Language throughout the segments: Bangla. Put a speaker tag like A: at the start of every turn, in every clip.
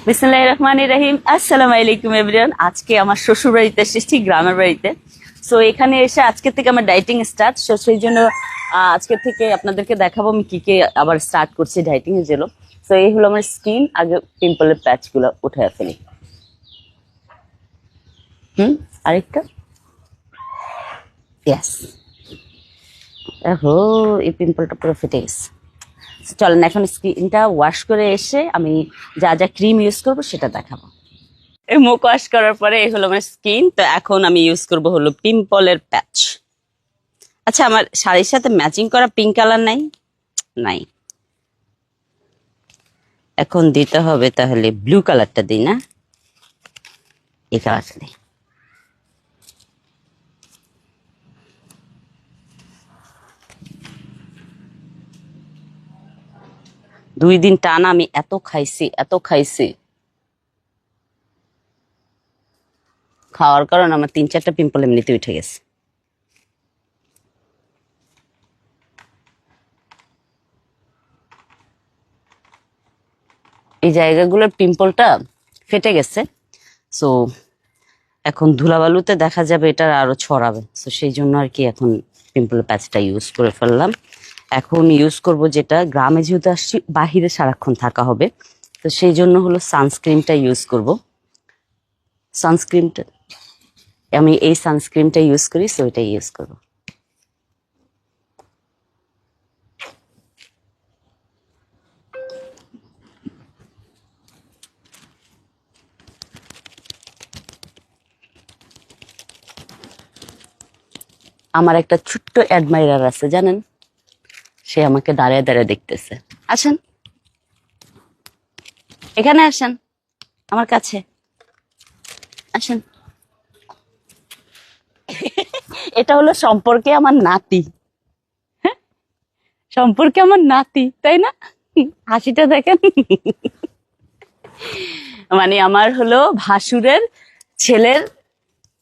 A: বিসমিল্লাহির রহমানির রহিম। আসসালামু আলাইকুম এভরিওয়ান। আজকে আমার শ্বশুর বাড়িতে এসেছি, গ্রামের বাড়িতে। সো এখানে এসে আজকে থেকে আমার ডাইটিং স্টার্ট। সো সেই জন্য আজকে থেকে আপনাদেরকে দেখাবো আমি কি কি আবার স্টার্ট করছি ডাইটিং এর জন্য। সো এই হলো আমার স্কিন। আগে পিম্পলের প্যাচ গুলো উঠে ফেলি। আরেকটা। ইয়েস। এই পিম্পলটা পুরো ফেটে গেছে। চলেন এখন স্কিনটা ওয়াশ করে এসে আমি যা যা ক্রিম ইউজ করবো সেটা দেখাবো। এই মুখ ওয়াশ করার পরে এই হলো আমার স্কিন। তো এখন আমি ইউজ করব হলো পিম্পলের প্যাচ। আচ্ছা, আমার শাড়ির সাথে ম্যাচিং করা পিঙ্ক কালার নাই? নাই। এখন দিতে হবে তাহলে ব্লু কালারটা দিই না, এই কালারটা দিই। দুই দিন টানা আমি এত খাইছি এত খাইছি, খাওয়ার কারণে আমার 3-4টা পিম্পল এমনিতে উঠে গেছে। এই জায়গাগুলোর পিম্পলটা ফেটে গেছে। সো এখন ধুলাবালুতে দেখা যাবে এটা আরো ছড়াবে। তো সেই জন্য আর কি এখন পিম্পল প্যাচটা ইউজ করে ফেললাম। এখন ইউজ করব যেটা, গ্রামে যেহেতু আসছি বাহিরে সারাক্ষণ থাকা হবে, তো সেই জন্য হলো সানস্ক্রিনটা ইউজ করব। সানস্ক্রিনটা আমি এই সানস্ক্রিনটা ইউজ করি, সো এটা ইউজ করব। আমার একটা ছোট্ট অ্যাডমাইরার আছে জানেন, সে আমাকে দাঁড়িয়ে দাঁড়িয়ে দেখতেছে। আসেন, এখানে আসেন, আমার কাছে আসেন। এটা হলো সম্পর্কে আমার নাতি। সম্পর্কে আমার নাতি, তাই না? হাসিটা দেখেন। মানে আমার হলো ভাসুরের ছেলের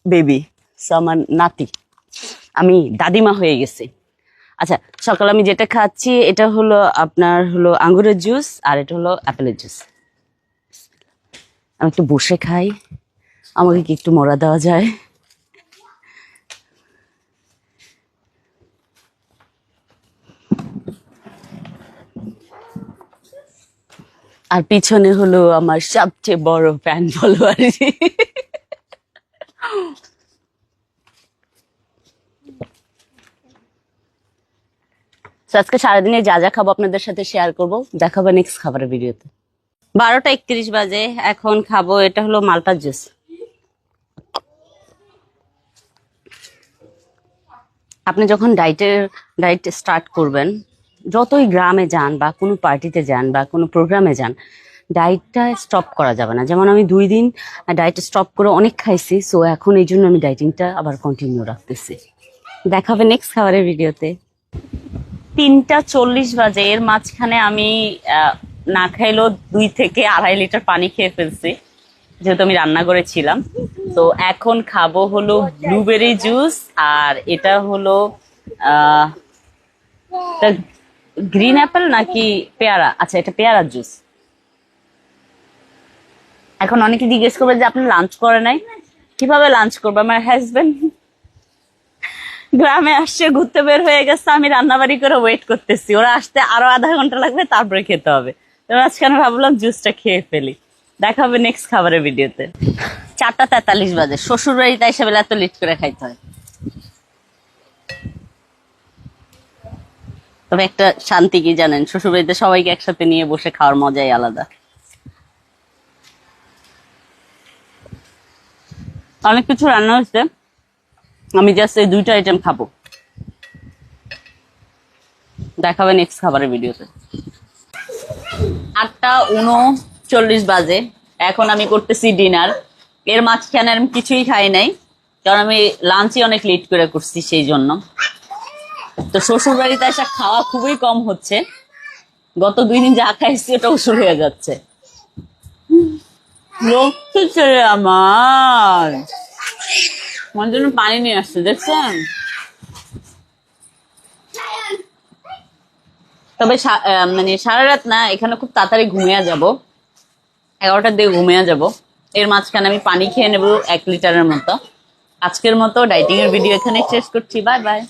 A: বেবি, আমার নাতি। আমি দাদিমা হয়ে গেছি। আচ্ছা, সকালে আমি যেটা খাচ্ছি এটা হলো আপনার হলো আঙ্গুরের জুস, আর এটা হলো অ্যাপেলের জুস। আমি একটু বসে খাই, আমাকে কি একটু মরা দেওয়া যায়? আর পিছনে হলো আমার সবচেয়ে বড় ফ্যান ফলোয়ার। আজকে সারাদিনে যা যা খাবো আপনাদের সাথে শেয়ার করবো, দেখাবো নেক্সট খাবারের ভিডিওতে। 12টা 31 বাজে, এখন খাবো এটা হলো মাল্টার জুস। আপনি যখন ডাইট স্টার্ট করবেন, যতই গ্রামে যান বা কোনো পার্টিতে যান বা কোনো প্রোগ্রামে যান, ডাইটটা স্টপ করা যাবে না। যেমন আমি 2 দিন ডাইট স্টপ করে অনেক খাইছি, সো এখন এই জন্য আমি ডাইটিংটা আবার কন্টিনিউ রাখতেছি। দেখাবে নেক্সট খাবারের ভিডিওতে। 3টা 40 বাজে, এর মাঝখানে আমি না খাইলেও 2 থেকে 2.5 লিটার পানি খেয়ে ফেলছি, যেহেতু আমি রান্না করেছিলাম। তো এখন খাবো হলো ব্লুবেরি জুস, আর এটা হলো গ্রিন অ্যাপেল নাকি পেয়ারা, আচ্ছা এটা পেয়ারার জুস। এখন অনেকে জিজ্ঞেস করবে যে আপনি লাঞ্চ করে নাই। কিভাবে লাঞ্চ করবো? আমার হাজবেন্ড গ্রামে আসছে, ঘুরতে বের হয়ে গেছে, আমি রান্নাবাড়ি করে ওয়েট করতেছি, ওরা আসতে আরো আধা ঘন্টা লাগবে, তারপরে খেতে হবে। তো আজকে আমি ভাবলাম জুসটা খেয়ে ফেলি। দেখা হবে নেক্সট খাবারের ভিডিওতে। 4টা 43 বাজে, শ্বশুর বাড়িতে এসে বেলা এত লেট করে খাইতে হয়। তবে একটা শান্তি কি জানেন, শ্বশুর বাড়িতে সবাইকে একসাথে নিয়ে বসে খাওয়ার মজাই আলাদা। অনেক কিছু রান্না হচ্ছে, আমি জাস্ট এই 2টা আইটেম খাবো। দেখাবে নেক্সট খাবারের ভিডিওতে। 8টা 39 বাজে, এখন আমি করতেছি ডিনার। এর মাঝখানে আমি কিছুই খাই নাই, কারণ আমি লাঞ্চই অনেক লেট করে করছি, সেই জন্য। তো শ্বশুর বাড়িতে এসে খাওয়া খুবই কম হচ্ছে, গত 2 দিন যা খাইছি ওটা উসুর হয়ে যাচ্ছে। লক্ষ্মী ছেলে আমার আমার জন্য পানি নিয়ে আসছে, দেখছেন? তবে মানে সারা রাত না, এখানে খুব তাড়াতাড়ি ঘুমিয়ে যাব।
B: 11টার দিকে ঘুমিয়ে যাব। এর মাঝখানে আমি পানি খেয়ে নেব 1 লিটারের মতো। আজকের মতো ডাইটিং এর ভিডিও এখানে শেষ করছি। Bye bye.